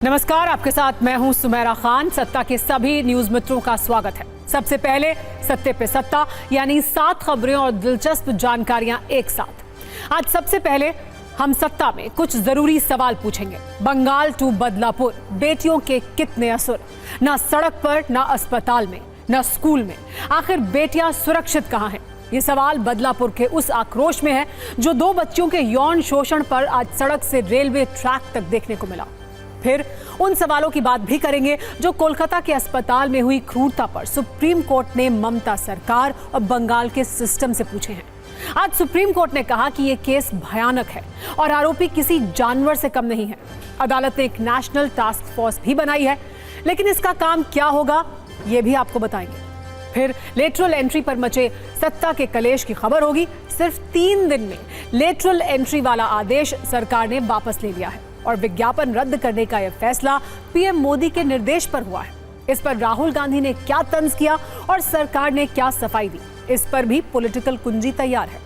नमस्कार, आपके साथ मैं हूं सुमेरा खान। सत्ता के सभी न्यूज मित्रों का स्वागत है। सबसे पहले सत्ते पे सत्ता, यानी 7 खबरें और दिलचस्प जानकारियां एक साथ। आज सबसे पहले हम सत्ता में कुछ जरूरी सवाल पूछेंगे। बंगाल टू बदलापुर, बेटियों के कितने असुर, ना सड़क पर, ना अस्पताल में, ना स्कूल में। आखिर बेटियां सुरक्षित कहां हैं? ये सवाल बदलापुर के उस आक्रोश में है जो 2 बच्चियों के यौन शोषण पर आज सड़क से रेलवे ट्रैक तक देखने को मिला। फिर उन सवालों की बात भी करेंगे जो कोलकाता के अस्पताल में हुई क्रूरता पर सुप्रीम कोर्ट ने ममता सरकार और बंगाल के सिस्टम से पूछे हैं। आज सुप्रीम कोर्ट ने कहा कि यह केस भयानक है और आरोपी किसी जानवर से कम नहीं है। अदालत ने एक नेशनल टास्क फोर्स भी बनाई है, लेकिन इसका काम क्या होगा यह भी आपको बताएंगे। फिर लेटरल एंट्री पर मचे सत्ता के कलेश की खबर होगी। सिर्फ 3 दिन में लेटरल एंट्री वाला आदेश सरकार ने वापस ले लिया है और विज्ञापन रद्द करने का यह फैसला पीएम मोदी के निर्देश पर हुआ है। इस पर राहुल गांधी ने क्या तंज किया और सरकार ने क्या सफाई दी, इस पर भी पॉलिटिकल कुंजी तैयार है।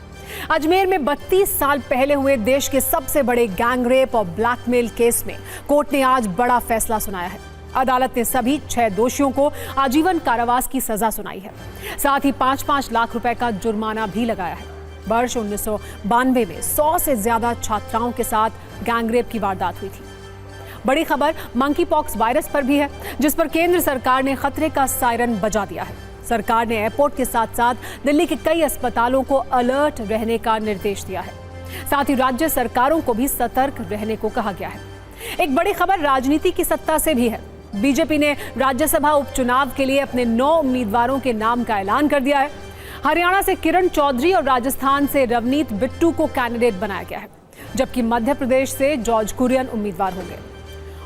अजमेर में 32 साल पहले हुए देश के सबसे बड़े गैंगरेप और ब्लैकमेल केस में कोर्ट ने आज बड़ा फैसला सुनाया है। अदालत ने सभी 6 दोषियों को आजीवन कारावास की सजा सुनाई है। साथ ही 5-5 लाख रुपए का जुर्माना भी लगाया है। वर्ष 1992 में 100 से ज्यादा छात्राओं के साथ गैंगरेप की वारदात हुई थी। बड़ी खबर मंकी पॉक्स वायरस पर भी है, जिस पर केंद्र सरकार ने खतरे का सायरन बजा दिया है। सरकार ने एयरपोर्ट के साथ साथ दिल्ली के कई अस्पतालों को अलर्ट रहने का निर्देश दिया है। साथ ही राज्य सरकारों को भी सतर्क रहने को कहा गया है। एक बड़ी खबर राजनीति की सत्ता से भी है। बीजेपी ने राज्यसभा उपचुनाव के लिए अपने 9 उम्मीदवारों के नाम का ऐलान कर दिया है। हरियाणा से किरण चौधरी और राजस्थान से रवनीत बिट्टू को कैंडिडेट बनाया गया है, जबकि मध्य प्रदेश से जॉर्ज कुरियन उम्मीदवार होंगे।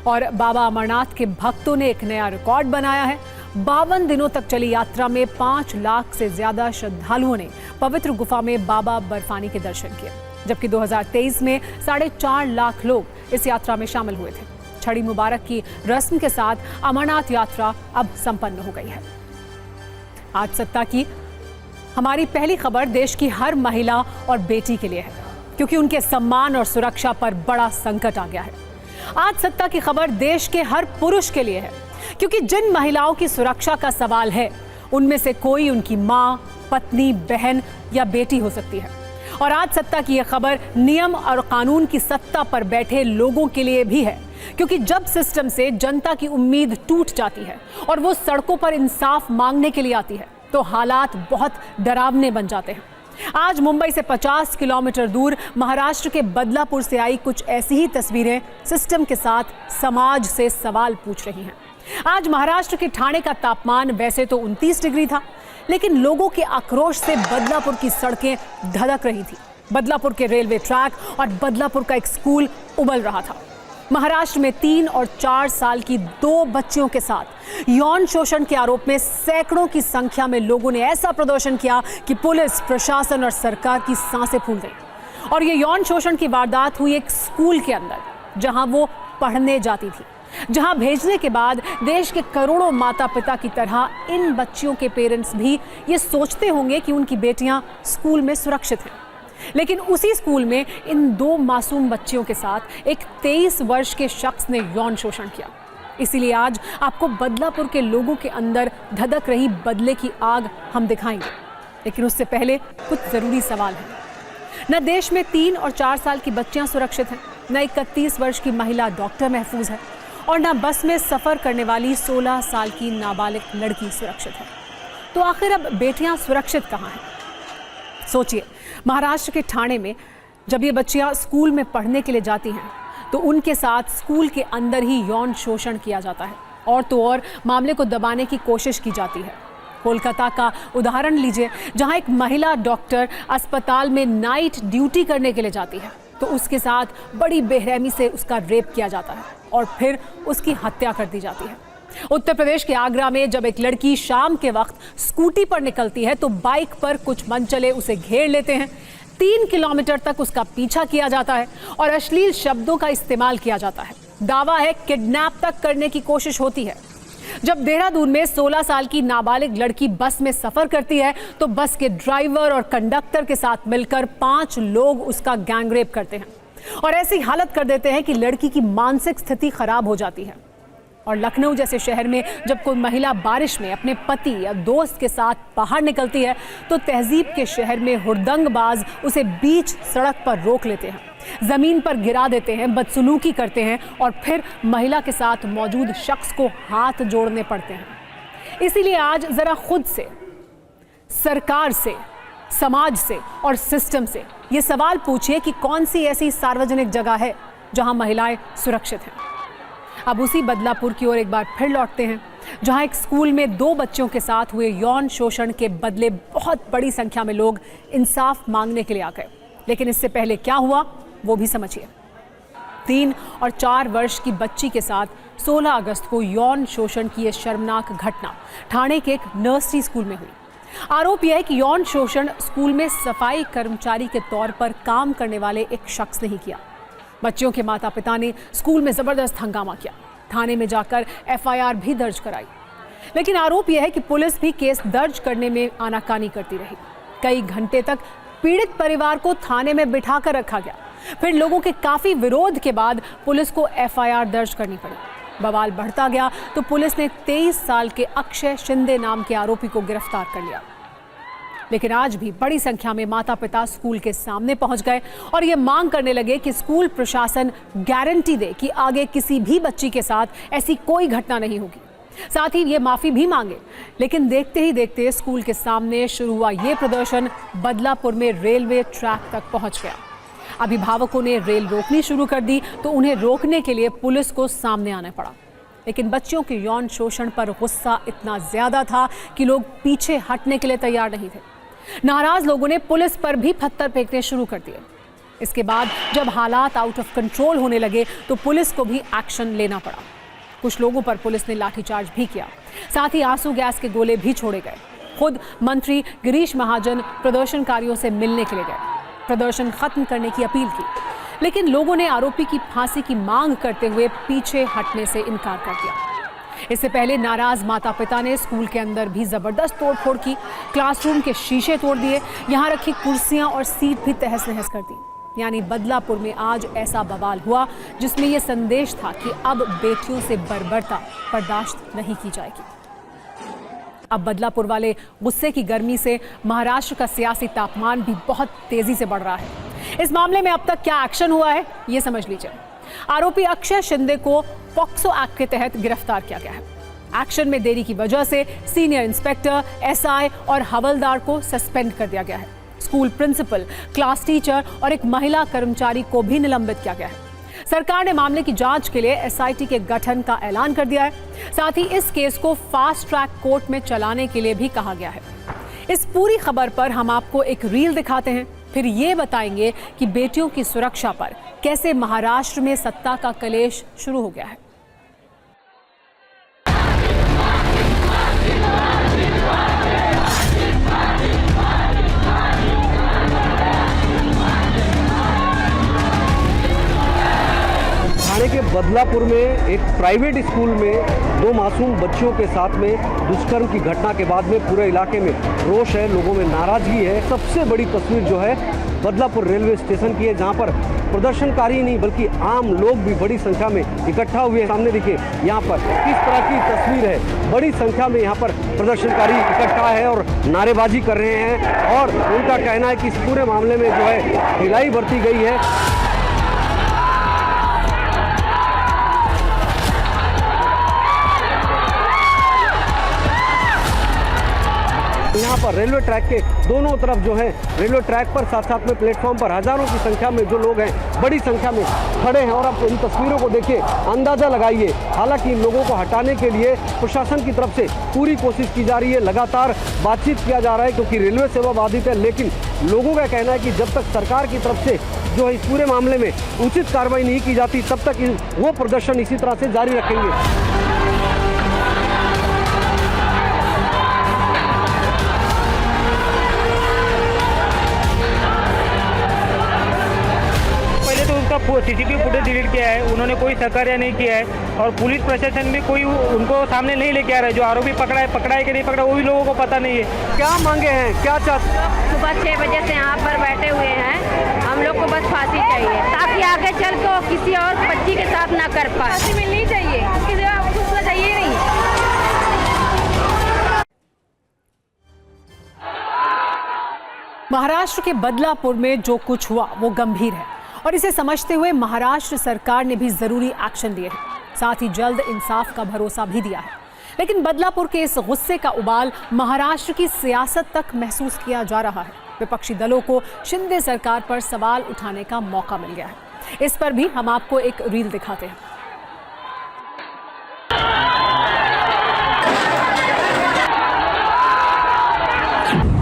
और बाबा अमरनाथ के भक्तों ने एक नया रिकॉर्ड बनाया है। 52 दिनों तक चली यात्रा में 5 लाख से ज्यादा श्रद्धालुओं ने पवित्र गुफा में बाबा बर्फानी के दर्शन किए, जबकि 2023 में 4.5 लाख लोग इस यात्रा में शामिल हुए थे। छड़ी मुबारक की रस्म के साथ अमरनाथ यात्रा अब संपन्न हो गई है। आज सत्ता की हमारी पहली खबर देश की हर महिला और बेटी के लिए है, क्योंकि उनके सम्मान और सुरक्षा पर बड़ा संकट आ गया है। आज सत्ता की खबर देश के हर पुरुष के लिए है, क्योंकि जिन महिलाओं की सुरक्षा का सवाल है उनमें से कोई उनकी माँ, पत्नी, बहन या बेटी हो सकती है। और आज सत्ता की यह खबर नियम और कानून की सत्ता पर बैठे लोगों के लिए भी है, क्योंकि जब सिस्टम से जनता की उम्मीद टूट जाती है और वो सड़कों पर इंसाफ मांगने के लिए आती है तो हालात बहुत डरावने बन जाते हैं। आज मुंबई से 50 किलोमीटर दूर महाराष्ट्र के बदलापुर से आई कुछ ऐसी ही तस्वीरें सिस्टम के साथ समाज से सवाल पूछ रही हैं। आज महाराष्ट्र के ठाणे का तापमान वैसे तो 29 डिग्री था, लेकिन लोगों के आक्रोश से बदलापुर की सड़कें धधक रही थी। बदलापुर के रेलवे ट्रैक और बदलापुर का एक स्कूल उबल रहा था। महाराष्ट्र में 3 और 4 साल की 2 बच्चियों के साथ यौन शोषण के आरोप में सैकड़ों की संख्या में लोगों ने ऐसा प्रदर्शन किया कि पुलिस, प्रशासन और सरकार की सांसें फूल गई। और ये यौन शोषण की वारदात हुई एक स्कूल के अंदर, जहां वो पढ़ने जाती थी, जहां भेजने के बाद देश के करोड़ों माता पिता की तरह इन बच्चियों के पेरेंट्स भी ये सोचते होंगे कि उनकी बेटियां स्कूल में सुरक्षित हैं। लेकिन उसी स्कूल में इन 2 मासूम बच्चियों के साथ एक 23 वर्ष के शख्स ने यौन शोषण किया। इसीलिए आज आपको बदलापुर के लोगों के अंदर धधक रही बदले की आग हम दिखाएंगे। लेकिन उससे पहले कुछ जरूरी सवाल हैं। न देश में 3 और 4 साल की बच्चियां सुरक्षित हैं, न 31 वर्ष की महिला डॉक्टर महफूज है, और न बस में सफर करने वाली 16 साल की नाबालिग लड़की सुरक्षित है। तो आखिर अब बेटियां सुरक्षित कहां हैं? सोचिए, महाराष्ट्र के ठाणे में जब ये बच्चियां स्कूल में पढ़ने के लिए जाती हैं तो उनके साथ स्कूल के अंदर ही यौन शोषण किया जाता है, और तो और मामले को दबाने की कोशिश की जाती है। कोलकाता का उदाहरण लीजिए, जहां एक महिला डॉक्टर अस्पताल में नाइट ड्यूटी करने के लिए जाती है तो उसके साथ बड़ी बेरहमी से उसका रेप किया जाता है और फिर उसकी हत्या कर दी जाती है। उत्तर प्रदेश के आगरा में जब एक लड़की शाम के वक्त स्कूटी पर निकलती है तो बाइक पर कुछ मनचले उसे घेर लेते हैं। 3 किलोमीटर तक उसका पीछा किया जाता है और अश्लील शब्दों का इस्तेमाल किया जाता है। दावा है किडनैप तक करने की कोशिश होती है। जब देहरादून में 16 साल की नाबालिग लड़की बस में सफर करती है तो बस के ड्राइवर और कंडक्टर के साथ मिलकर 5 लोग उसका गैंगरेप करते हैं। और ऐसी हालत कर देते हैं कि लड़की की मानसिक स्थिति खराब हो जाती है। और लखनऊ जैसे शहर में जब कोई महिला बारिश में अपने पति या दोस्त के साथ बाहर निकलती है तो तहजीब के शहर में हुड़दंगबाज उसे बीच सड़क पर रोक लेते हैं, जमीन पर गिरा देते हैं, बदसलूकी करते हैं और फिर महिला के साथ मौजूद शख्स को हाथ जोड़ने पड़ते हैं। इसीलिए आज जरा खुद से, सरकार से, समाज से और सिस्टम से ये सवाल पूछिए कि कौन सी ऐसी सार्वजनिक जगह है जहां महिलाएं सुरक्षित हैं। अब उसी बदलापुर की ओर एक बार फिर लौटते हैं, जहां एक स्कूल में 2 बच्चों के साथ हुए यौन शोषण के बदले बहुत बड़ी संख्या में लोग इंसाफ मांगने के लिए आ गए। लेकिन इससे पहले क्या हुआ वो भी समझिए। 3 और 4 वर्ष की बच्ची के साथ 16 अगस्त को यौन शोषण की यह शर्मनाक घटना ठाणे के एक नर्सरी स्कूल में हुई। आरोप यह है कि यौन शोषण स्कूल में सफाई कर्मचारी के तौर पर काम करने वाले एक शख्स ने ही किया। बच्चियों के माता पिता ने स्कूल में जबरदस्त हंगामा किया, थाने में जाकर एफआईआर भी दर्ज कराई। लेकिन आरोप यह है कि पुलिस भी केस दर्ज करने में आनाकानी करती रही। कई घंटे तक पीड़ित परिवार को थाने में बिठाकर रखा गया। फिर लोगों के काफी विरोध के बाद पुलिस को एफआईआर दर्ज करनी पड़ी। बवाल बढ़ता गया तो पुलिस ने 23 साल के अक्षय शिंदे नाम के आरोपी को गिरफ्तार कर लिया। लेकिन आज भी बड़ी संख्या में माता पिता स्कूल के सामने पहुंच गए और ये मांग करने लगे कि स्कूल प्रशासन गारंटी दे कि आगे किसी भी बच्ची के साथ ऐसी कोई घटना नहीं होगी। साथ ही ये माफी भी मांगे। लेकिन देखते ही देखते स्कूल के सामने शुरू हुआ ये प्रदर्शन बदलापुर में रेलवे ट्रैक तक पहुंच गया। अभिभावकों ने रेल रोकनी शुरू कर दी तो उन्हें रोकने के लिए पुलिस को सामने आना पड़ा। लेकिन बच्चियों के यौन शोषण पर गुस्सा इतना ज्यादा था कि लोग पीछे हटने के लिए तैयार नहीं थे। नाराज लोगों ने पुलिस पर भी पत्थर फेंकने शुरू कर दिए। इसके बाद जब हालात आउट ऑफ कंट्रोल होने लगे तो पुलिस को भी एक्शन लेना पड़ा। कुछ लोगों पर पुलिस ने लाठीचार्ज भी किया, साथ ही आंसू गैस के गोले भी छोड़े गए। खुद मंत्री गिरीश महाजन प्रदर्शनकारियों से मिलने के लिए गए, प्रदर्शन खत्म करने की अपील की। लेकिन लोगों ने आरोपी की फांसी की मांग करते हुए पीछे हटने से इनकार कर दिया। इससे पहले नाराज माता पिता ने स्कूल के अंदर भी जबरदस्त तोड़फोड़ की, क्लासरूम के शीशे तोड़ दिए, यहाँ रखी कुर्सियां और सीट भी तहस नहस कर दी। यानी बदलापुर में आज ऐसा बवाल हुआ जिसमें यह संदेश था कि अब बेटियों से बर्बरता बर्दाश्त नहीं की जाएगी। अब बदलापुर वाले गुस्से की गर्मी से महाराष्ट्र का सियासी तापमान भी बहुत तेजी से बढ़ रहा है। इस मामले में अब तक क्या एक्शन हुआ है ये समझ लीजिए। आरोपी अक्षय शिंदे को पॉक्सो एक्ट के तहत गिरफ्तार किया गया है। एक्शन में देरी की वजह से सीनियर इंस्पेक्टर, एसआई और हवलदार को सस्पेंड कर दिया गया है। स्कूल प्रिंसिपल, क्लास टीचर और एक महिला कर्मचारी को भी निलंबित किया गया है। सरकार ने मामले की जांच के लिए एसआईटी के गठन का ऐलान कर दिया है। साथ ही इस केस को फास्ट ट्रैक कोर्ट में चलाने के लिए भी कहा गया है। इस पूरी खबर पर हम आपको एक रील दिखाते हैं, फिर ये बताएंगे कि बेटियों की सुरक्षा पर कैसे महाराष्ट्र में सत्ता का कलेश शुरू हो गया है। ठाणे के बदलापुर में एक प्राइवेट स्कूल में 2 मासूम बच्चियों के साथ में दुष्कर्म की घटना के बाद में पूरे इलाके में रोष है, लोगों में नाराजगी है। सबसे बड़ी तस्वीर जो है बदलापुर रेलवे स्टेशन की है, जहां पर प्रदर्शनकारी नहीं बल्कि आम लोग भी बड़ी संख्या में इकट्ठा हुए हैं। सामने देखिए यहाँ पर किस तरह की तस्वीर है, बड़ी संख्या में यहाँ पर प्रदर्शनकारी इकट्ठा है और नारेबाजी कर रहे हैं और उनका कहना है कि इस पूरे मामले में जो है ढिलाई बरती गई है। यहाँ पर रेलवे ट्रैक के दोनों तरफ जो है रेलवे ट्रैक पर साथ साथ में प्लेटफॉर्म पर हजारों की संख्या में जो लोग हैं बड़ी संख्या में खड़े हैं और आप इन तस्वीरों को देखिए, अंदाजा लगाइए। हालांकि इन लोगों को हटाने के लिए प्रशासन की तरफ से पूरी कोशिश की जा रही है, लगातार बातचीत किया जा रहा है क्योंकि रेलवे सेवा बाधित है। लेकिन लोगों का कहना है कि जब तक सरकार की तरफ से जो है इस पूरे मामले में उचित कार्रवाई नहीं की जाती तब तक वो प्रदर्शन इसी तरह से जारी रखेंगे। सीसीटीवी फुटेज डिलीट किया है, उन्होंने कोई सहकार्य नहीं किया है और पुलिस प्रशासन भी कोई उनको सामने नहीं लेके आ रहा है। जो आरोपी पकड़ा है कि नहीं पकड़ा वो भी लोगों को पता नहीं है। क्या मांगे हैं, क्या चाहते हैं? सुबह 6 बजे से यहाँ पर बैठे हुए हैं। हम लोग को बस फांसी चाहिए ताकि आगे चल के किसी और बच्ची के साथ ना कर पाए। फांसी मिलनी चाहिए, किसी और कुछ चाहिए नहीं। महाराष्ट्र के बदलापुर में जो कुछ हुआ वो गंभीर है और इसे समझते हुए महाराष्ट्र सरकार ने भी जरूरी एक्शन लिए हैं, साथ ही जल्द इंसाफ का भरोसा भी दिया है। लेकिन बदलापुर के इस गुस्से का उबाल महाराष्ट्र की सियासत तक महसूस किया जा रहा है। विपक्षी दलों को शिंदे सरकार पर सवाल उठाने का मौका मिल गया है। इस पर भी हम आपको एक रील दिखाते हैं।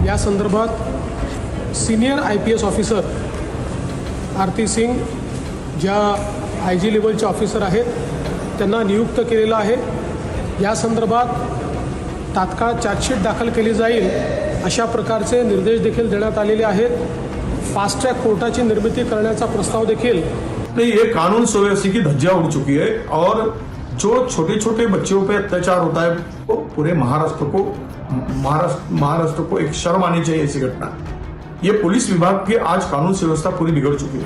या संदर्भात सिनियर IPS ऑफिसर आरती सिंग ज्या IG लेवलचे ऑफिसर आहेत त्यांना नियुक्त केलेलं आहे। या संदर्भात तात्काळ चार्जशीट दाखल केली जाईल अशा प्रकारचे निर्देश देखील देण्यात आलेले आहेत। फास्ट ट्रॅक कोर्टाची निर्मिती करण्याचा प्रस्ताव देखील नहीं, ये कानून सुव्यवस्था की धज्जियां उड़ चुकी है और जो छोटे छोटे बच्चों पे अत्याचार होता है वो पूरे महाराष्ट्र को एक शर्म आनी चाहिए। ऐसी घटना ये पुलिस विभाग की आज कानून व्यवस्था पूरी बिगड़ चुकी है।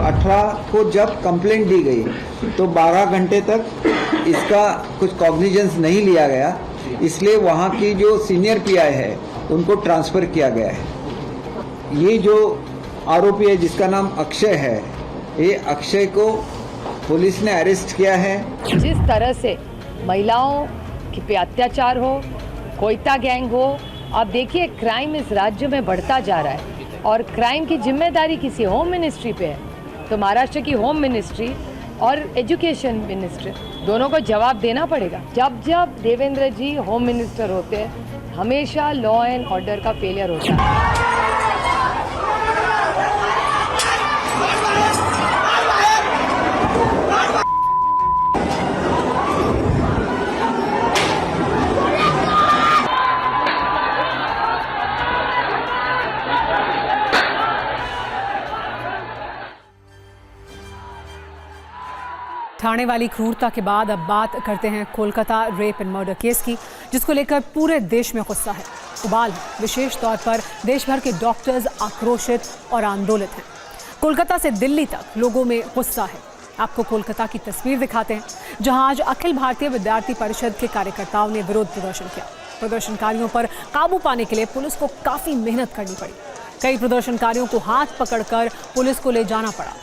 18 को जब कंप्लेंट दी गई तो 12 घंटे तक इसका कुछ कॉग्निजेंस नहीं लिया गया, इसलिए वहाँ की जो सीनियर PI है उनको ट्रांसफ़र किया गया है। ये जो आरोपी है जिसका नाम अक्षय है, ये अक्षय को पुलिस ने अरेस्ट किया है। जिस तरह से महिलाओं पे अत्याचार हो, कोयता गैंग हो, आप देखिए क्राइम इस राज्य में बढ़ता जा रहा है और क्राइम की जिम्मेदारी किसी होम मिनिस्ट्री पे है। तो महाराष्ट्र की होम मिनिस्ट्री और एजुकेशन मिनिस्ट्री दोनों को जवाब देना पड़ेगा। जब जब देवेंद्र जी होम मिनिस्टर होते हैं हमेशा लॉ एंड ऑर्डर का फेलियर होता है। ठाणे वाली क्रूरता के बाद अब बात करते हैं Kolkata rape and murder case की, जिसको लेकर पूरे देश में गुस्सा है, उबाल है। विशेष तौर पर देश भर के डॉक्टर्स आक्रोशित और आंदोलित हैं। कोलकाता से दिल्ली तक लोगों में गुस्सा है। आपको कोलकाता की तस्वीर दिखाते हैं, जहां आज अखिल भारतीय विद्यार्थी परिषद के कार्यकर्ताओं ने विरोध प्रदर्शन किया। प्रदर्शनकारियों पर काबू पाने के लिए पुलिस को काफी मेहनत करनी पड़ी। कई प्रदर्शनकारियों को हाथ पकड़कर पुलिस को ले जाना पड़ा।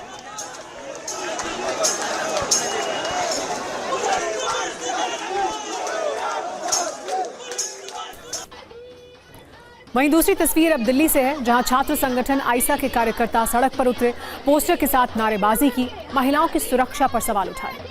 वहीं दूसरी तस्वीर अब दिल्ली से है, जहां छात्र संगठन आइसा के कार्यकर्ता सड़क पर उतरे, पोस्टर के साथ नारेबाजी की, महिलाओं की सुरक्षा पर सवाल उठाए।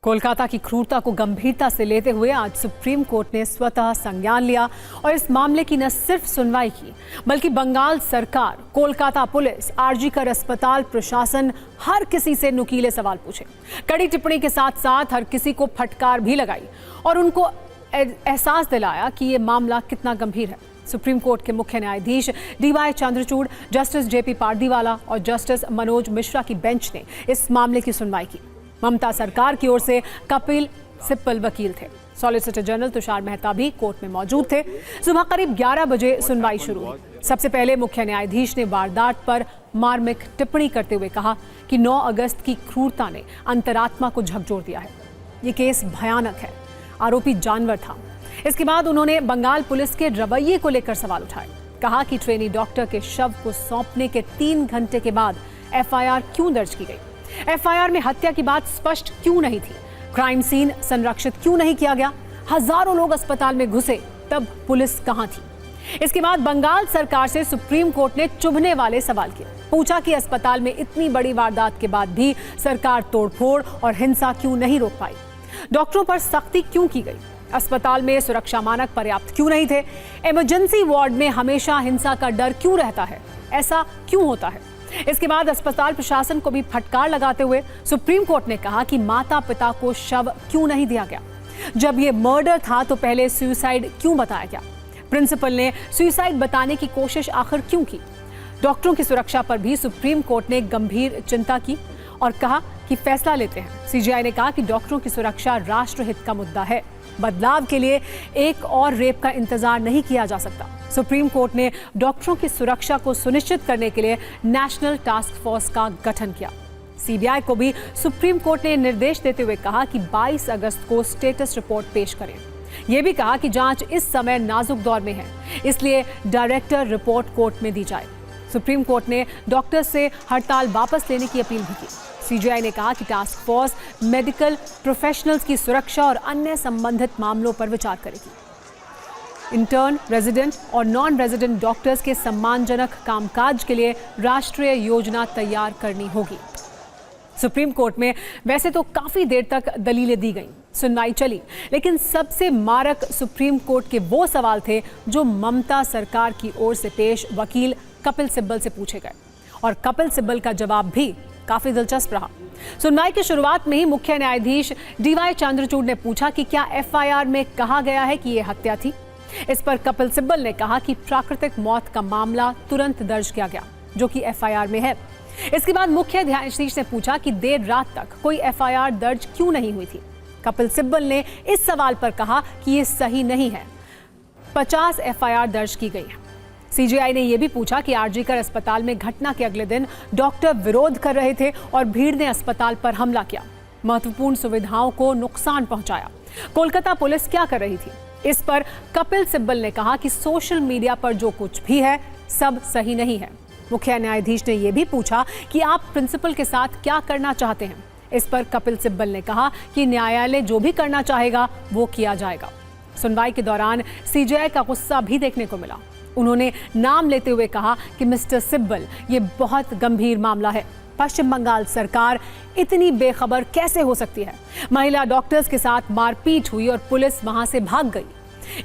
कोलकाता की क्रूरता को गंभीरता से लेते हुए आज सुप्रीम कोर्ट ने स्वतः संज्ञान लिया और इस मामले की न सिर्फ सुनवाई की, बल्कि बंगाल सरकार, कोलकाता पुलिस, आरजीकर अस्पताल प्रशासन, हर किसी से नुकीले सवाल पूछे। कड़ी टिप्पणी के साथ साथ हर किसी को फटकार भी लगाई और उनको एहसास दिलाया कि ये मामला कितना गंभीर है। सुप्रीम कोर्ट के मुख्य न्यायाधीश DY Chandrachud, justice JP Pardiwala और जस्टिस मनोज मिश्रा की बेंच ने इस मामले की सुनवाई की। ममता सरकार की ओर से कपिल सिब्बल वकील थे। सॉलिसिटर जनरल तुषार मेहता भी कोर्ट में मौजूद थे। सुबह करीब 11 बजे सुनवाई शुरू हुई। सबसे पहले मुख्य न्यायाधीश ने वारदात पर मार्मिक टिप्पणी करते हुए कहा कि 9 अगस्त की क्रूरता ने अंतरात्मा को झकझोर दिया है। ये केस भयानक है, आरोपी जानवर था। इसके बाद उन्होंने बंगाल पुलिस के रवैये को लेकर सवाल उठाए। कहा कि ट्रेनी डॉक्टर के शव को सौंपने के 3 घंटे के बाद FIR क्यों दर्ज की गई? FIR में हत्या की बात स्पष्ट क्यों नहीं थी? क्राइम सीन संरक्षित क्यों नहीं किया गया? हजारों लोग अस्पताल में घुसे, तब पुलिस कहां थी? इसके बाद बंगाल सरकार से सुप्रीम कोर्ट ने चुभने वाले सवाल किए। पूछा कि अस्पताल में इतनी बड़ी वारदात के बाद भी सरकार तोड़फोड़ और हिंसा क्यों नहीं रोक पाई? डॉक्टरों पर सख्ती क्यों की गई? अस्पताल में सुरक्षा मानक पर्याप्त क्यों नहीं थे? इमरजेंसी वार्ड में हमेशा हिंसा का डर क्यों रहता है? ऐसा क्यों होता है? इसके बाद अस्पताल प्रशासन को भी फटकार लगाते हुए सुप्रीम कोर्ट ने कहा कि माता पिता को शव क्यों नहीं दिया गया? जब ये मर्डर था तो पहले सुसाइड क्यों बताया गया? प्रिंसिपल ने सुसाइड बताने की कोशिश आखिर क्यों की? डॉक्टरों की सुरक्षा पर भी सुप्रीम कोर्ट ने गंभीर चिंता की और कहा कि फैसला लेते हैं। सीजीआई ने कहा कि डॉक्टरों की सुरक्षा राष्ट्रहित का मुद्दा है। बदलाव के लिए एक और रेप का इंतजार नहीं किया जा सकता। सुप्रीम कोर्ट ने डॉक्टरों की सुरक्षा को सुनिश्चित करने के लिए नेशनल टास्क फोर्स का गठन किया। सीबीआई को भी सुप्रीम कोर्ट ने निर्देश देते हुए कहा कि 22 अगस्त को स्टेटस रिपोर्ट पेश करें। यह भी कहा कि जांच इस समय नाजुक दौर में है, इसलिए डायरेक्टर रिपोर्ट कोर्ट में दी जाए। सुप्रीम कोर्ट ने डॉक्टर से हड़ताल वापस लेने की अपील भी की। सीजीआई ने कहा कि टास्क फोर्स मेडिकल प्रोफेशनल्स की सुरक्षा और अन्य संबंधित मामलों पर विचार करेगी। इंटर्न, रेजिडेंट और नॉन रेजिडेंट डॉक्टर्स के सम्मानजनक कामकाज के लिए राष्ट्रीय योजना तैयार करनी होगी। सुप्रीम कोर्ट में वैसे तो काफी देर तक दलीलें दी गईं, सुनवाई चली, लेकिन सबसे मारक सुप्रीम कोर्ट के वो सवाल थे जो ममता सरकार की ओर से पेश वकील कपिल सिब्बल से पूछे गए। और कपिल सिब्बल का जवाब भी काफी दिलचस्प रहा। सुनवाई की शुरुआत में ही मुख्य न्यायाधीश डीवाई चंद्रचूड़ ने पूछा कि क्या एफआईआर में कहा गया है कि यह हत्या थी? इस पर कपिल सिब्बल ने कहा कि प्राकृतिक मौत का मामला तुरंत दर्ज किया गया, जो कि एफआईआर में है। इसके बाद मुख्य न्यायाधीश ने पूछा कि देर रात तक कोई एफआईआर दर्ज क्यों नहीं हुई थी? कपिल सिब्बल ने इस सवाल पर कहा कि यह सही नहीं है। 50 एफआईआर दर्ज की गई है। सीजीआई ने यह भी पूछा कि आरजीकर अस्पताल में घटना के अगले दिन डॉक्टर विरोध कर रहे थे और भीड़ ने अस्पताल पर हमला किया, महत्वपूर्ण सुविधाओं को नुकसान पहुंचाया। कोलकाता पुलिस क्या कर रही थी? इस पर कपिल सिब्बल ने कहा कि सोशल मीडिया पर जो कुछ भी है सब सही नहीं है। मुख्य न्यायाधीश ने यह भी पूछा कि आप प्रिंसिपल के साथ क्या करना चाहते हैं? इस पर कपिल सिब्बल ने कहा कि न्यायालय जो भी करना चाहेगा वो किया जाएगा। सुनवाई के दौरान सीजीआई का गुस्सा भी देखने को मिला। उन्होंने नाम लेते हुए कहा कि मिस्टर सिब्बल, ये बहुत गंभीर मामला है। पश्चिम बंगाल सरकार इतनी बेखबर कैसे हो सकती है? महिला डॉक्टर्स के साथ मारपीट हुई और पुलिस वहां से भाग गई।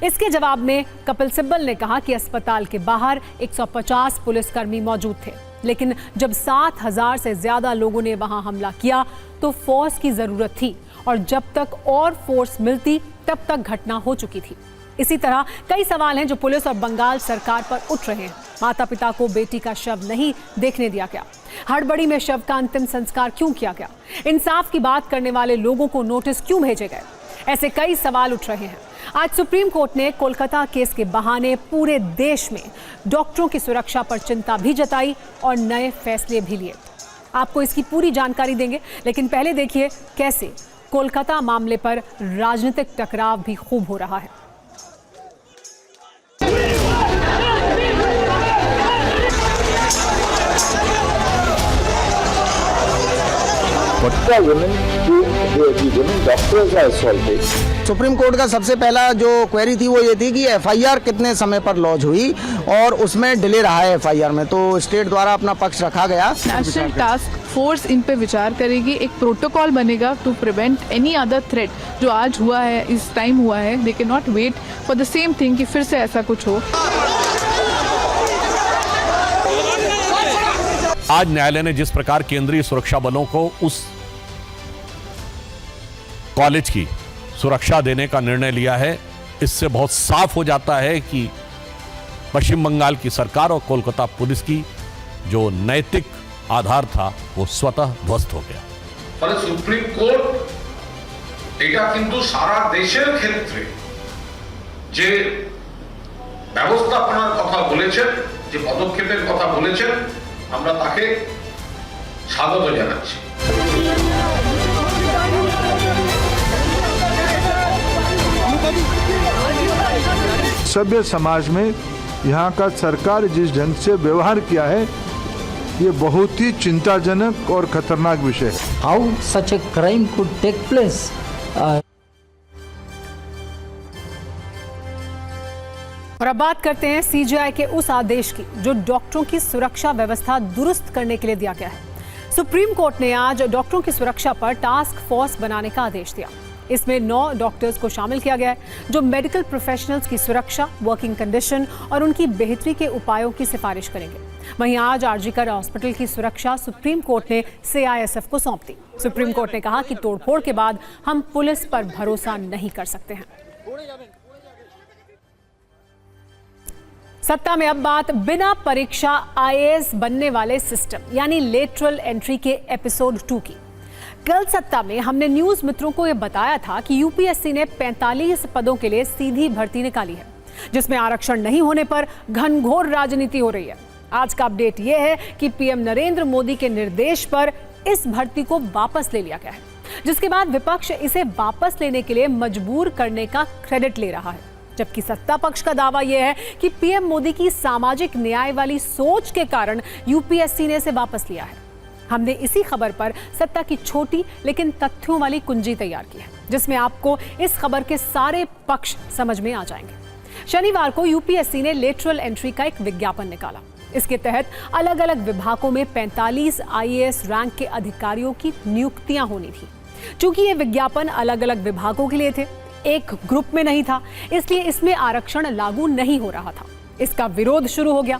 इसके जवाब में कपिल सिब्बल ने कहा कि अस्पताल के बाहर 150 पुलिसकर्मी मौजूद थे, लेकिन जब 7000 से ज्यादा लोगों ने वहां हमला किया तो फोर्स की जरूरत थी और जब तक और फोर्स मिलती तब तक घटना हो चुकी थी। इसी तरह कई सवाल हैं जो पुलिस और बंगाल सरकार पर उठ रहे हैं। माता पिता को बेटी का शव नहीं देखने दिया गया, हड़बड़ी में शव का अंतिम संस्कार क्यों किया गया, इंसाफ की बात करने वाले लोगों को नोटिस क्यों भेजे गए, ऐसे कई सवाल उठ रहे हैं। आज सुप्रीम कोर्ट ने कोलकाता केस के बहाने पूरे देश में डॉक्टरों की सुरक्षा पर चिंता भी जताई और नए फैसले भी लिए। आपको इसकी पूरी जानकारी देंगे, लेकिन पहले देखिए कैसे कोलकाता मामले पर राजनीतिक टकराव भी खूब हो रहा है। सुप्रीम कोर्ट का सबसे पहला जो क्वेरी थी वो ये थी कि एफआईआर कितने समय पर लॉन्च हुई और उसमें डिले रहा है एफआईआर में, तो स्टेट द्वारा अपना पक्ष रखा गया। नेशनल टास्क फोर्स इन पे विचार करेगी, एक प्रोटोकॉल बनेगा to prevent any other threat. जो आज हुआ है, इस टाइम हुआ है, they can not wait for the same thing कि फिर से ऐसा कुछ हो। आज न्यायालय ने जिस प्रकार केंद्रीय सुरक्षा बलों को उस कॉलेज की सुरक्षा देने का निर्णय लिया है, इससे बहुत साफ हो जाता है कि पश्चिम बंगाल की सरकार और कोलकाता पुलिस की जो नैतिक आधार था वो स्वतः ध्वस्त हो गया। ফলে সুপ্রিম কোর্ট এটা কিন্তু সারা দেশের ক্ষেত্রে যে ব্যবস্থাপনার কথা বলেছেন, যে পদক্ষেপের কথা বলেছেন, আমরা তাকে স্বাগত জানাচ্ছি। सभ्य समाज में यहाँ का सरकार जिस ढंग से व्यवहार किया है ये बहुत ही चिंताजनक और खतरनाक विषय है। How such a crime could take place? और अब बात करते हैं सीजीआई के उस आदेश की जो डॉक्टरों की सुरक्षा व्यवस्था दुरुस्त करने के लिए दिया गया है। सुप्रीम कोर्ट ने आज डॉक्टरों की सुरक्षा पर टास्क फोर्स बनाने का आदेश दिया। इसमें 9 डॉक्टर्स को शामिल किया गया है जो मेडिकल प्रोफेशनल्स की सुरक्षा, वर्किंग कंडीशन और उनकी बेहतरी के उपायों की सिफारिश करेंगे। वहीं आज आरजीकर हॉस्पिटल की सुरक्षा सुप्रीम कोर्ट ने सीआईएसएफ को सौंप दी। सुप्रीम कोर्ट ने कहा कि तोड़फोड़ के बाद हम पुलिस पर भरोसा नहीं कर सकते हैं। सत्ता में अब बात बिना परीक्षा आईएएस बनने वाले सिस्टम यानी लेटरल एंट्री के एपिसोड 2 की। कल सत्ता में हमने न्यूज मित्रों को यह बताया था कि यूपीएससी ने 45 पदों के लिए सीधी भर्ती निकाली है, जिसमें आरक्षण नहीं होने पर घनघोर राजनीति हो रही है। आज का अपडेट यह है कि पीएम नरेंद्र मोदी के निर्देश पर इस भर्ती को वापस ले लिया गया है, जिसके बाद विपक्ष इसे वापस लेने के लिए मजबूर करने का क्रेडिट ले रहा है। जबकि सत्ता पक्ष का दावा यह है कि पीएम मोदी की सामाजिक न्याय वाली सोच के कारण यूपीएससी ने इसे वापस लिया है। हमने इसी खबर पर सत्ता की छोटी लेकिन तथ्यों वाली कुंजी तैयार की है, जिसमें आपको इस खबर के सारे पक्ष समझ में आ जाएंगे। शनिवार को यूपीएससी ने लेटरल एंट्री का एक विज्ञापन निकाला। इसके तहत अलग अलग विभागों में 45 आईएएस रैंक के अधिकारियों की नियुक्तियां होनी थी। चूंकि ये विज्ञापन अलग अलग विभागों के लिए थे, एक ग्रुप में नहीं था, इसलिए इसमें आरक्षण लागू नहीं हो रहा था। इसका विरोध शुरू हो गया।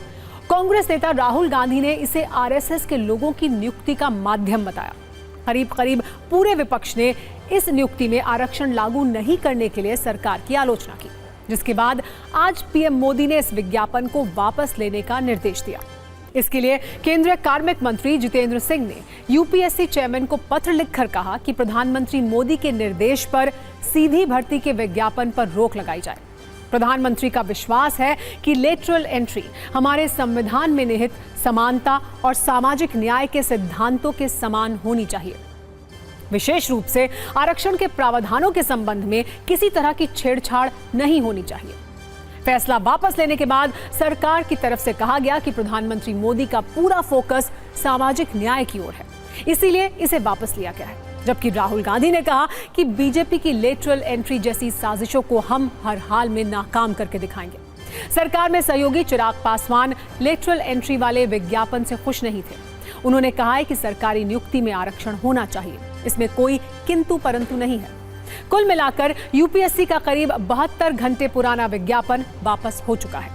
कांग्रेस नेता राहुल गांधी ने इसे आरएसएस के लोगों की नियुक्ति का माध्यम बताया। करीब पूरे विपक्ष ने इस नियुक्ति में आरक्षण लागू नहीं करने के लिए सरकार की आलोचना की, जिसके बाद आज पीएम मोदी ने इस विज्ञापन को वापस लेने का निर्देश दिया। इसके लिए केंद्रीय कार्मिक मंत्री जितेंद्र सिंह ने यूपीएससी चेयरमैन को पत्र लिखकर कहा कि प्रधानमंत्री मोदी के निर्देश पर सीधी भर्ती के विज्ञापन पर रोक लगाई जाए। प्रधानमंत्री का विश्वास है कि लेटरल एंट्री हमारे संविधान में निहित समानता और सामाजिक न्याय के सिद्धांतों के समान होनी चाहिए। विशेष रूप से आरक्षण के प्रावधानों के संबंध में किसी तरह की छेड़छाड़ नहीं होनी चाहिए। फैसला वापस लेने के बाद सरकार की तरफ से कहा गया कि प्रधानमंत्री मोदी का पूरा फोकस सामाजिक न्याय की ओर है, इसीलिए इसे वापस लिया गया है। जबकि राहुल गांधी ने कहा कि बीजेपी की लेटरल एंट्री जैसी साजिशों को हम हर हाल में नाकाम करके दिखाएंगे। सरकार में सहयोगी चिराग पासवान लेटरल एंट्री वाले विज्ञापन से खुश नहीं थे। उन्होंने कहा है कि सरकारी नियुक्ति में आरक्षण होना चाहिए, इसमें कोई किंतु परंतु नहीं है। कुल मिलाकर यूपीएससी का करीब 72 घंटे पुराना विज्ञापन वापस हो चुका है।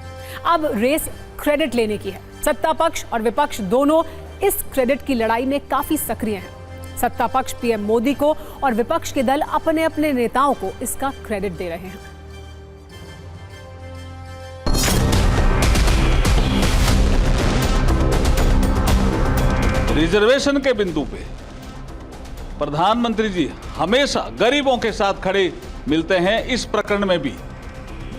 अब रेस क्रेडिट लेने की है। सत्ता पक्ष और विपक्ष दोनों इस क्रेडिट की लड़ाई में काफी सक्रिय हैं। सत्ता पक्ष पीएम मोदी को और विपक्ष के दल अपने अपने नेताओं को इसका क्रेडिट दे रहे हैं। रिजर्वेशन के बिंदु पे प्रधानमंत्री जी हमेशा गरीबों के साथ खड़े मिलते हैं। इस प्रकरण में भी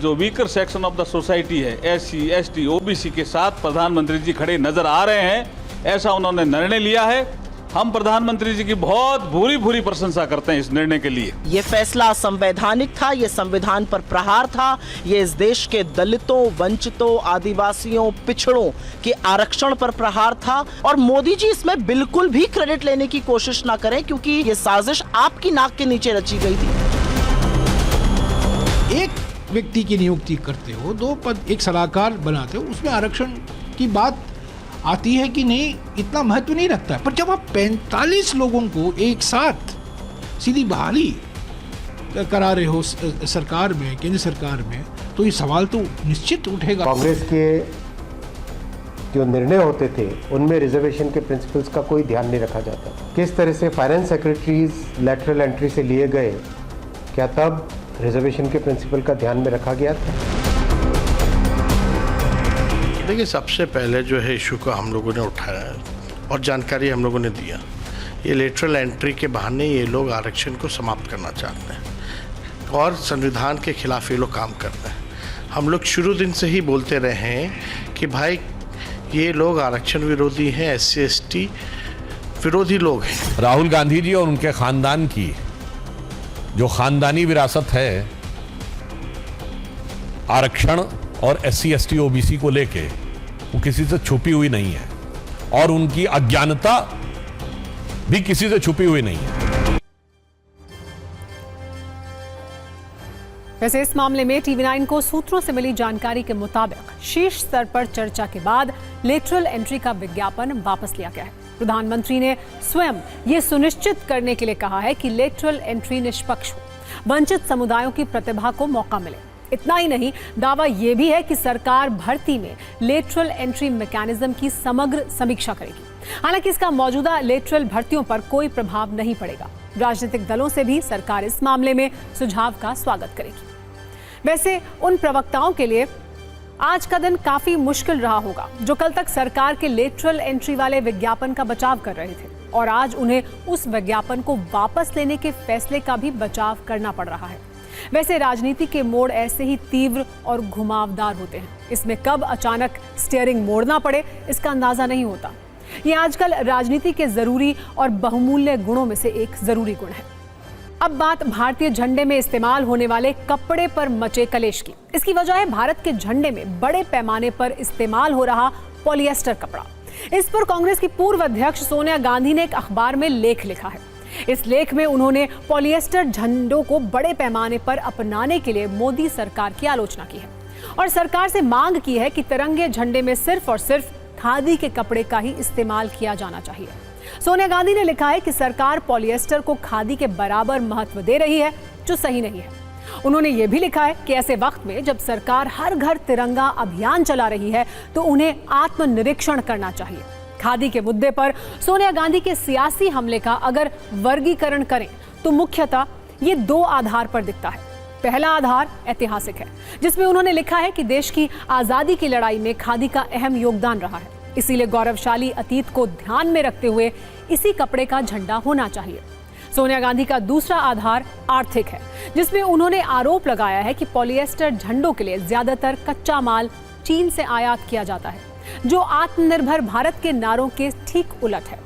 जो weaker section of the society है, एससी, एसटी, ओबीसी के साथ प्रधानमंत्री जी खड़े नजर आ रहे हैं। ऐसा उन्होंने निर्णय लिया है। हम प्रधानमंत्री जी की बहुत भूरी प्रशंसा करते हैं इस निर्णय के लिए। ये फैसला असंवैधानिक था, ये संविधान पर प्रहार था, ये इस देश के दलितों, वंचितों, आदिवासियों, पिछड़ों के आरक्षण पर प्रहार था। और मोदी जी इसमें बिल्कुल भी क्रेडिट लेने की कोशिश ना करें, क्योंकि ये साजिश आपकी नाक के नीचे रची गई थी। एक व्यक्ति की नियुक्ति करते हो, 2 पद एक सलाहकार बनाते हो, उसमें आरक्षण की बात आती है कि नहीं, इतना महत्व नहीं रखता है। पर जब आप 45 लोगों को एक साथ सीधी बहाली करा रहे हो सरकार में, केंद्र सरकार में, तो ये सवाल तो निश्चित उठेगा। कांग्रेस के जो निर्णय होते थे उनमें रिजर्वेशन के प्रिंसिपल्स का कोई ध्यान नहीं रखा जाता। किस तरह से फाइनेंस सेक्रेटरीज लेटरल एंट्री से लिए गए, क्या तब रिजर्वेशन के प्रिंसिपल का ध्यान में रखा गया था? देखिए, सबसे पहले जो है इशू को हम लोगों ने उठाया और जानकारी हम लोगों ने दिया। ये लेटरल एंट्री के बहाने ये लोग आरक्षण को समाप्त करना चाहते हैं और संविधान के खिलाफ ये लोग काम करते हैं। हम लोग शुरू दिन से ही बोलते रहे हैं कि भाई ये लोग आरक्षण विरोधी हैं, SC ST विरोधी लोग हैं। राहुल गांधी जी और उनके खानदान की जो खानदानी विरासत है आरक्षण और SC ST OBC को लेके, वो किसी से छुपी हुई नहीं है और उनकी अज्ञानता भी किसी से छुपी हुई नहीं है। वैसे इस मामले में TV9 को सूत्रों से मिली जानकारी के मुताबिक शीर्ष स्तर पर चर्चा के बाद लेटरल एंट्री का विज्ञापन वापस लिया गया है। प्रधानमंत्री ने स्वयं ये सुनिश्चित करने के लिए कहा है कि लेटरल एंट्री निष्पक्ष हो। वंचित समुदायों की प्रतिभा को मौका मिले। इतना ही नहीं, दावा यह भी है कि सरकार भर्ती में लेटरल एंट्री मैकेनिज्म की समग्र समीक्षा करेगी। हालांकि इसका मौजूदा लेटरल भर्तियों पर कोई प्रभाव नहीं पड़ेगा। राजनीतिक दलों से भी सरकार इस मामले में सुझाव का स्वागत करेगी। वैसे उन प्रवक्ताओं के लिए आज का दिन काफी मुश्किल रहा होगा जो कल तक सरकार के लेटरल एंट्री वाले विज्ञापन का बचाव कर रहे थे और आज उन्हें उस विज्ञापन को वापस लेने के फैसले का भी बचाव करना पड़ रहा है। वैसे राजनीति के मोड़ ऐसे ही तीव्र और घुमावदार होते हैं। इसमें कब अचानक स्टीयरिंग मोड़ना पड़े इसका अंदाजा नहीं होता। ये आजकल राजनीति के जरूरी और बहुमूल्य गुणों में से एक जरूरी गुण है। अब बात भारतीय झंडे में इस्तेमाल होने वाले कपड़े पर मचे कलेश की। इसकी वजह है भारत के झंडे में बड़े पैमाने पर इस्तेमाल हो रहा पॉलिएस्टर कपड़ा। इस पर कांग्रेस की पूर्व अध्यक्ष सोनिया गांधी ने एक अखबार में लेख लिखा है। इस लेख में उन्होंने पॉलिएस्टर झंडों को बड़े पैमाने पर अपनाने के लिए मोदी सरकार की आलोचना की है और सरकार से मांग की है कि तिरंगे झंडे में सिर्फ और सिर्फ खादी के कपड़े का ही इस्तेमाल किया जाना चाहिए। सोनिया गांधी ने लिखा है कि सरकार पॉलिएस्टर को खादी के बराबर महत्व दे रही है, जो सही नहीं है। उन्होंने ये भी लिखा है कि ऐसे वक्त में जब सरकार हर घर तिरंगा अभियान चला रही है तो उन्हें आत्मनिरीक्षण करना चाहिए। खादी के मुद्दे पर सोनिया गांधी के सियासी हमले का अगर वर्गीकरण करें तो मुख्यतः ये दो आधार पर दिखता है। पहला आधार ऐतिहासिक है, जिसमें उन्होंने लिखा है कि देश की आजादी की लड़ाई में खादी का अहम योगदान रहा है, इसीलिए गौरवशाली अतीत को ध्यान में रखते हुए इसी कपड़े का झंडा होना चाहिए। सोनिया गांधी का दूसरा आधार आर्थिक है, जिसमें उन्होंने आरोप लगाया है कि पॉलिएस्टर झंडों के लिए ज्यादातर कच्चा माल चीन से आयात किया जाता है, जो आत्मनिर्भर भारत के नारों के ठीक उलट है।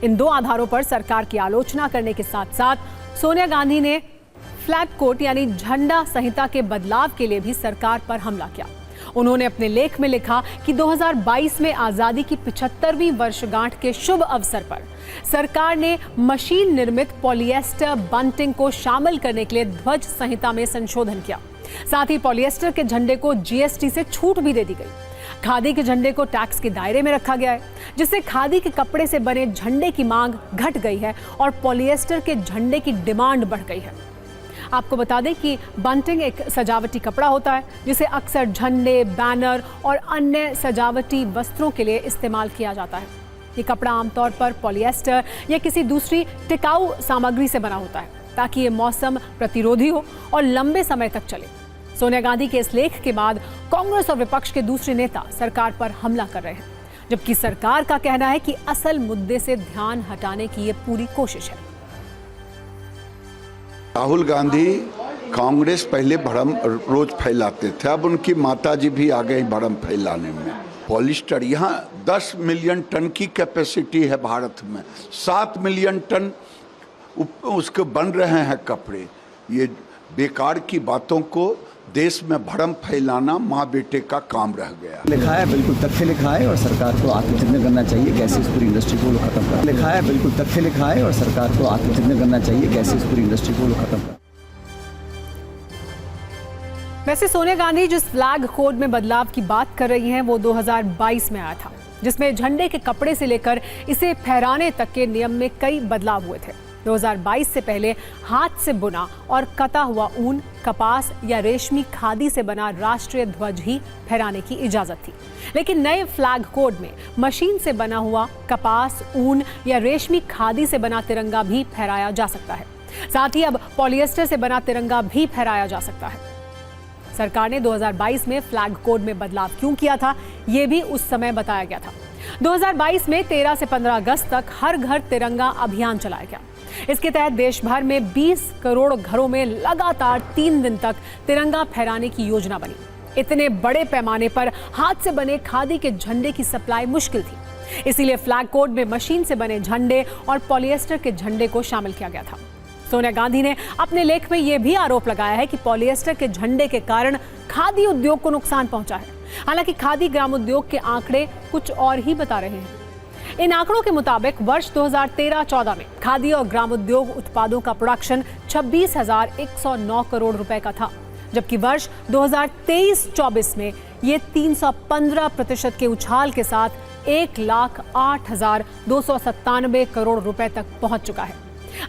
इन दो आधारों पर सरकार की आलोचना करने के साथ साथ सोनिया गांधी ने फ्लैग कोड यानी झंडा संहिता के बदलाव के लिए भी सरकार पर हमला किया। उन्होंने अपने लेख में लिखा कि 2022 में आजादी की 75वीं वर्षगांठ के शुभ अवसर पर सरकार ने मशीन निर्मित पॉलिएस्टर बंटिंग को शामिल करने के लिए ध्वज संहिता में संशोधन किया। साथ ही पॉलिएस्टर के झंडे को जीएसटी से छूट भी दे दी गई। खादी के झंडे को टैक्स के दायरे में रखा गया है, जिससे खादी के कपड़े से बने झंडे की मांग घट गई है और पॉलिएस्टर के झंडे की डिमांड बढ़ गई है। आपको बता दें कि बंटिंग एक सजावटी कपड़ा होता है जिसे अक्सर झंडे, बैनर और अन्य सजावटी वस्त्रों के लिए इस्तेमाल किया जाता है। ये कपड़ा आमतौर पर पॉलिएस्टर या किसी दूसरी टिकाऊ सामग्री से बना होता है ताकि ये मौसम प्रतिरोधी हो और लंबे समय तक चले। सोनिया गांधी के इस लेख के बाद कांग्रेस और विपक्ष के दूसरे नेता सरकार पर हमला कर रहे हैं, जबकि सरकार का कहना है कि असल मुद्दे से ध्यान हटाने की ये पूरी कोशिश है। राहुल गांधी कांग्रेस पहले भ्रम रोज फैलाते थे, अब उनकी माताजी भी आ गई भ्रम फैलाने में। पॉलिस्टर यहाँ 10 मिलियन टन की कैपेसिटी है भारत में, 7 मिलियन टन उसके बन रहे हैं कपड़े। ये बेकार की बातों को देश में भ्रम फैलाना माँ बेटे का काम रह गया। लिखा है, बिल्कुल तथ्य लिखा है और सरकार को आत्मचिंतन करना चाहिए कैसे इस पूरी इंडस्ट्री को खत्म कर। लिखा है, बिल्कुल तथ्य लिखा है और सरकार को आत्मचिंतन करना चाहिए कैसे इस पूरी इंडस्ट्री को खत्म कर। वैसे सोनिया गांधी जिस फ्लैग कोड में बदलाव की बात कर रही हैं वो 2022 में आया था, जिसमें झंडे के कपड़े से लेकर इसे फहराने तक के नियम में कई बदलाव हुए थे। 2022 से पहले हाथ से बुना और कता हुआ ऊन, कपास या रेशमी खादी से बना राष्ट्रीय ध्वज ही फहराने की इजाजत थी। लेकिन नए फ्लैग कोड में मशीन से बना हुआ कपास, ऊन या रेशमी खादी से बना तिरंगा भी फहराया जा सकता है। साथ ही अब पॉलिएस्टर से बना तिरंगा भी फहराया जा सकता है। सरकार ने 2022 में फ्लैग कोड में बदलाव क्यों किया था, ये भी उस समय बताया गया था। 2022 में 13 से 15 अगस्त तक हर घर तिरंगा अभियान चलाया गया। इसके तहत देश भर में 20 करोड़ घरों में लगातार 3 दिन तक तिरंगा फहराने की योजना बनी। इतने बड़े पैमाने पर हाथ से बने खादी के झंडे की सप्लाई मुश्किल थी, इसीलिए फ्लैग कोड में मशीन से बने झंडे और पॉलिएस्टर के झंडे को शामिल किया गया था। सोनिया गांधी ने अपने लेख में यह भी आरोप लगाया है कि पॉलिएस्टर के झंडे के कारण खादी उद्योग को नुकसान पहुंचा है। हालांकि खादी ग्रामोद्योग के आंकड़े कुछ और ही बता रहे हैं। इन आंकड़ों के मुताबिक वर्ष 2013-14 में खादी और ग्रामोद्योग उत्पादों का प्रोडक्शन 26,109 करोड़ रुपए का था, जबकि वर्ष 2023-24 में ये 315% के उछाल के साथ 1,08,297 करोड़ रुपए तक पहुंच चुका है।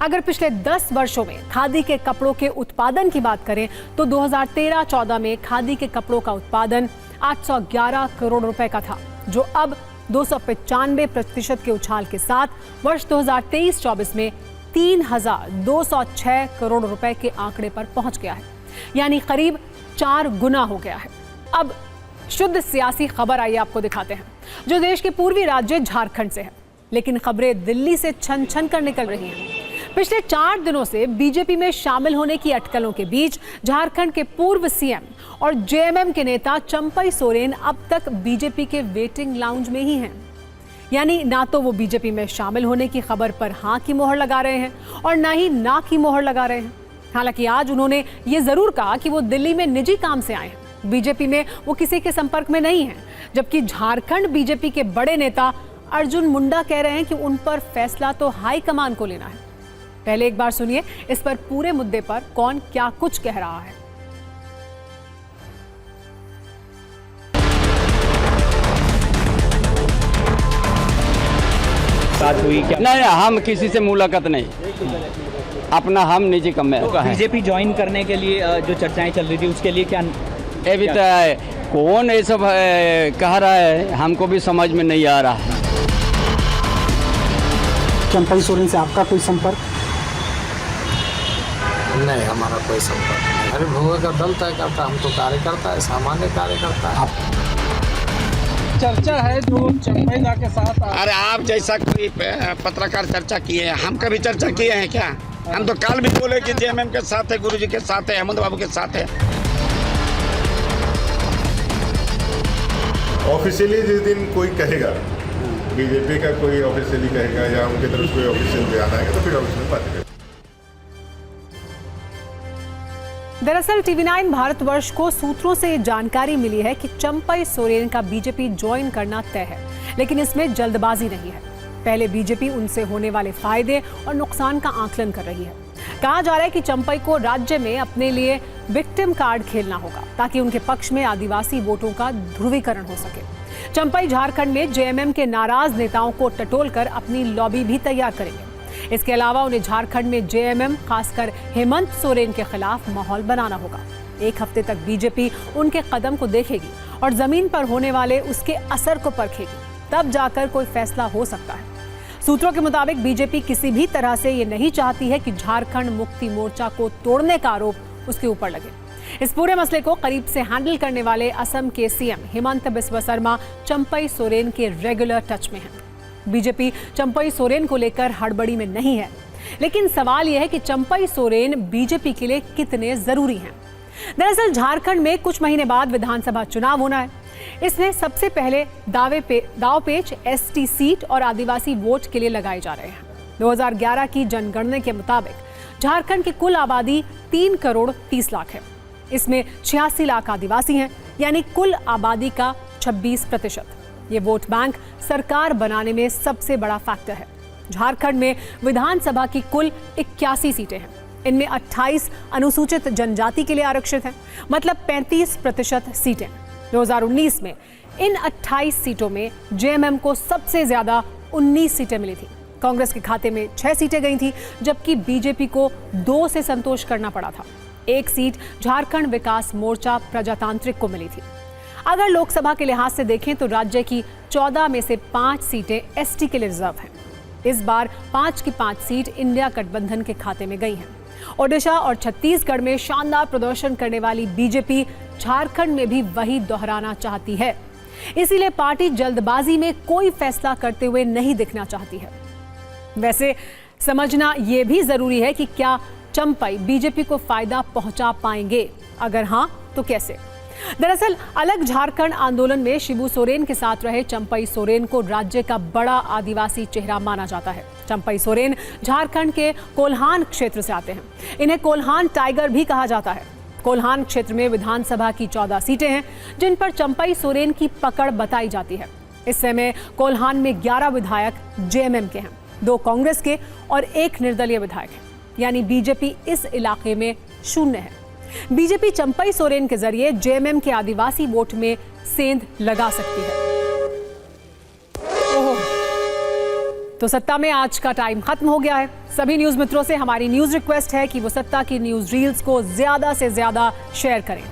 अगर पिछले 10 वर्षों में खादी के कपड़ों के उत्पादन की बात करें तो 2013-14 में खादी के कपड़ों का उत्पादन 811 करोड़ रुपए का था, जो अब 295% के उछाल के साथ वर्ष 2023-24 में 3,206 करोड़ रुपए के आंकड़े पर पहुंच गया है, यानी करीब 4 गुना हो गया है। अब शुद्ध सियासी खबर आइए आपको दिखाते हैं, जो देश के पूर्वी राज्य झारखंड से है, लेकिन खबरें दिल्ली से छन छन कर निकल रही हैं। पिछले 4 दिनों से बीजेपी में शामिल होने की अटकलों के बीच झारखंड के पूर्व सीएम और जेएमएम के नेता चंपई सोरेन अब तक बीजेपी के वेटिंग लाउंज में ही हैं। यानी ना तो वो बीजेपी में शामिल होने की खबर पर हाँ की मोहर लगा रहे हैं और ना ही ना की मोहर लगा रहे हैं। हालांकि आज उन्होंने ये जरूर कहा कि वो दिल्ली में निजी काम से आए हैं, बीजेपी में वो किसी के संपर्क में नहीं है, जबकि झारखंड बीजेपी के बड़े नेता अर्जुन मुंडा कह रहे हैं कि उन पर फैसला तो हाईकमान को लेना है। पहले एक बार सुनिए इस पर पूरे मुद्दे पर कौन क्या कुछ कह रहा है। बात हुई क्या? नहीं, हम किसी से मुलाकात नहीं, अपना हम निजी काम में। बीजेपी ज्वाइन करने के लिए जो चर्चाएं चल रही थी उसके लिए क्या अभी तो कौन ये सब कह रहा है, हमको भी समझ में नहीं आ रहा है। चंपई सोरेन से आपका कोई संपर्क? नहीं, हमारा कोई संपर्क नहीं। अरे भोग का दल तय करता, हम तो कार्यकर्ता है, सामान्य कार्यकर्ता है। चर्चा है जो चंपई दा के साथ। अरे आप जैसा कोई पत्रकार चर्चा किए हैं, हम कभी चर्चा किए हैं क्या? हम तो कल भी बोले कि जेएमएम के साथ है, गुरुजी के साथ है, हेमंत बाबू के साथ है। ऑफिशियली जिस दिन कोई कहेगा, बीजेपी का कोई ऑफिशियली कहेगा या उनकी तरफ कोई ऑफिशियल बयान आएगा तो फिर ऑफिशियल बात करेंगे। दरअसल टीवी9 भारतवर्ष को सूत्रों से जानकारी मिली है कि चंपई सोरेन का बीजेपी ज्वाइन करना तय है, लेकिन इसमें जल्दबाजी नहीं है। पहले बीजेपी उनसे होने वाले फायदे और नुकसान का आकलन कर रही है। कहा जा रहा है कि चंपई को राज्य में अपने लिए विक्टिम कार्ड खेलना होगा, ताकि उनके पक्ष में आदिवासी वोटों का ध्रुवीकरण हो सके। चंपई झारखंड में जेएमएम के नाराज नेताओं को टटोलकर अपनी लॉबी भी तैयार करेंगे। इसके अलावा उन्हें झारखंड में जेएमएम, खासकर हेमंत सोरेन के खिलाफ माहौल बनाना होगा। एक हफ्ते तक बीजेपी उनके कदम को देखेगी और जमीन पर होने वाले उसके असर को परखेगी, तब जाकर कोई फैसला हो सकता है। सूत्रों के मुताबिक बीजेपी किसी भी तरह से ये नहीं चाहती है कि झारखंड मुक्ति मोर्चा को तोड़ने का आरोप उसके ऊपर लगे। इस पूरे मसले को करीब से हैंडल करने वाले असम के सीएम हिमंत बिस्वा शर्मा चंपई सोरेन के रेगुलर टच में हैं। बीजेपी चंपई सोरेन को लेकर हड़बड़ी में नहीं है, लेकिन सवाल यह है कि चंपई सोरेन बीजेपी के लिए कितने जरूरी हैं। दरअसल झारखंड में कुछ महीने बाद विधानसभा चुनाव होना है। इसमें सबसे पहले दावपेच एसटी सीट और आदिवासी वोट के लिए लगाए जा रहे हैं। 2011 की जनगणना के मुताबिक झारखंड की कुल आबादी 3 करोड़ 30 लाख है। इसमें 86 लाख आदिवासी हैं, यानी कुल आबादी का 26%। ये वोट बैंक सरकार बनाने में सबसे बड़ा फैक्टर है। झारखंड में विधानसभा की कुल 81 सीटें हैं। इनमें 28 अनुसूचित जनजाति के लिए आरक्षित हैं, मतलब 35% सीटें। 2019 में इन 28 सीटों में जेएमएम को सबसे ज्यादा 19 सीटें मिली थी। कांग्रेस के खाते में 6 सीटें गई थी, जबकि बीजेपी को 2 से संतोष करना पड़ा था। 1 सीट झारखंड विकास मोर्चा प्रजातांत्रिक को मिली थी। अगर लोकसभा के लिहाज से देखें तो राज्य की 14 में से 5 सीटें एसटी के लिए रिजर्व हैं। इस बार 5 की 5 सीट इंडिया गठबंधन के खाते में गई हैं। ओडिशा और छत्तीसगढ़ में शानदार प्रदर्शन करने वाली बीजेपी झारखंड में भी वही दोहराना चाहती है। इसीलिए पार्टी जल्दबाजी में कोई फैसला करते हुए नहीं दिखना चाहती है। वैसे समझना यह भी जरूरी है कि क्या चंपई बीजेपी को फायदा पहुंचा पाएंगे? अगर हां तो कैसे? दरअसल अलग झारखंड आंदोलन में शिबू सोरेन के साथ रहे चंपई सोरेन को राज्य का बड़ा आदिवासी चेहरा माना जाता है। चंपई सोरेन झारखंड के कोल्हान क्षेत्र से आते हैं। इन्हें कोल्हान टाइगर भी कहा जाता है। कोल्हान क्षेत्र में विधानसभा की 14 सीटें हैं, जिन पर चंपई सोरेन की पकड़ बताई जाती है। इस समय कोल्हान में 11 विधायक जेएमएम के हैं, 2 कांग्रेस के और 1 निर्दलीय विधायक है, यानी बीजेपी इस इलाके में शून्य है। बीजेपी चंपई सोरेन के जरिए जेएमएम के आदिवासी वोट में सेंध लगा सकती है। तो सत्ता में आज का टाइम खत्म हो गया है। सभी न्यूज मित्रों से हमारी न्यूज रिक्वेस्ट है कि वो सत्ता की न्यूज रील्स को ज्यादा से ज्यादा शेयर करें।